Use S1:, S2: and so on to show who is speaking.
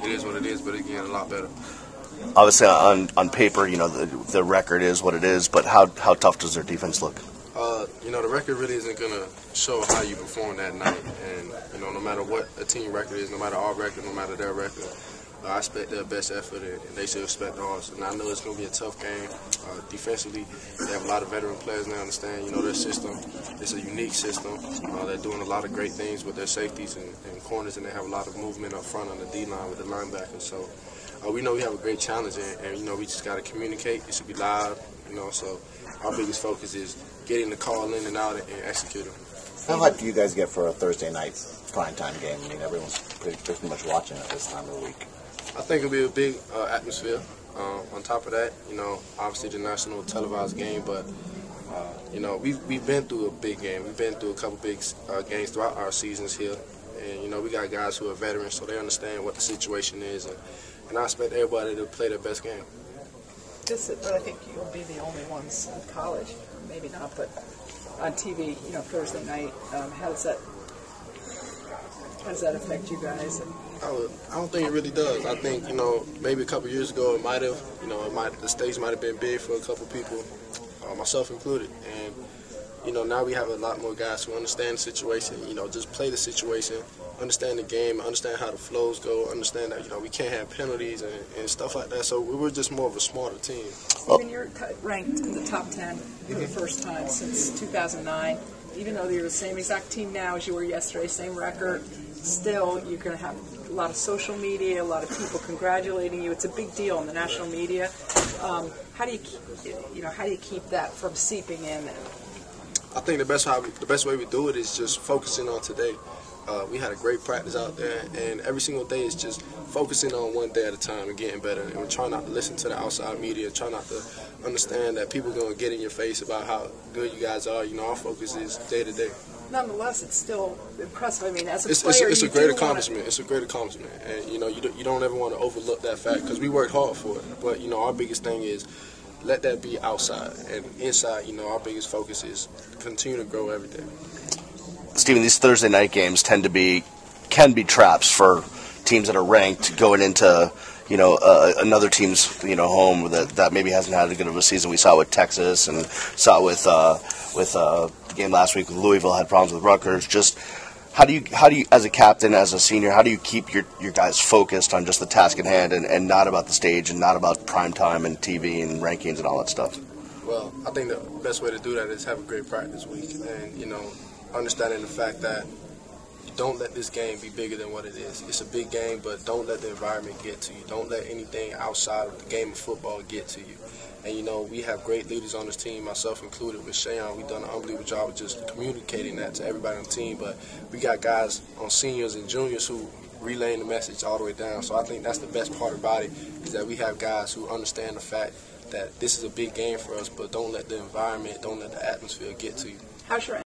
S1: it is what it is, but it's getting a lot better.
S2: Obviously, on paper, the record is what it is, but how tough does their defense look?
S1: The record really isn't going to show how you perform that night. And, no matter what a team record is, no matter our record, no matter their record, I expect their best effort, and they should expect ours. And I know it's going to be a tough game. Defensively, they have a lot of veteran players, and they understand, their system. It's a unique system. They're doing a lot of great things with their safeties and corners, and they have a lot of movement up front on the D-line with the linebackers. So we know we have a great challenge, and we just got to communicate. It should be live, so our biggest focus is getting the call in and out and executing.
S3: How hyped do you guys get for a Thursday night primetime game? I mean, everyone's pretty much watching it this time of the week.
S1: I think it'll be a big atmosphere. On top of that, obviously the national televised game, but we've been through a big game. We've been through a couple big games throughout our seasons here, and we got guys who are veterans, so they understand what the situation is, and I expect everybody to play their best game.
S4: But I think you'll be the only ones in college, maybe not, but on TV, Thursday night. How does that affect you guys?
S1: I don't think it really does. I think, maybe a couple years ago it might have, the stage might have been big for a couple people, myself included. And, now we have a lot more guys who understand the situation, just play the situation, understand the game, understand how the flows go, understand that, we can't have penalties and stuff like that. So we're just more of a smarter team.
S4: Stephen, you're ranked in the top 10 for the first time since 2009. Even though you're the same exact team now as you were yesterday, same record, still you're going to have a lot of social media, a lot of people congratulating you. It's a big deal in the national media. How do you keep that from seeping in?
S1: I think the best way we do it is just focusing on today. We had a great practice out there, and every single day is just focusing on one day at a time and getting better. And we're trying not to listen to the outside media, try not to understand that people are going to get in your face about how good you guys are. Our focus is day to day.
S4: Nonetheless, it's still impressive. I mean, as a player,
S1: it's a great accomplishment. It's a great accomplishment, and you don't ever want to overlook that fact because we worked hard for it. But our biggest thing is let that be outside, and inside, our biggest focus is continue to grow every day.
S2: Stephen, these Thursday night games can be traps for teams that are ranked going into another team's home that maybe hasn't had as good of a season. We saw it with Texas and saw it with the game last week with Louisville, had problems with Rutgers. Just how do you as a captain, as a senior, how do you keep your guys focused on just the task at hand and not about the stage and not about prime time and TV and rankings and all that stuff?
S1: Well, I think the best way to do that is have a great practice week and understanding the fact that don't let this game be bigger than what it is. It's a big game, but don't let the environment get to you. Don't let anything outside of the game of football get to you. And, we have great leaders on this team, myself included, with Shayon. We've done an unbelievable job of just communicating that to everybody on the team. But we got guys on seniors and juniors who relaying the message all the way down. So I think that's the best part about it, is that we have guys who understand the fact that this is a big game for us, but don't let the environment, don't let the atmosphere get to you.
S4: How's your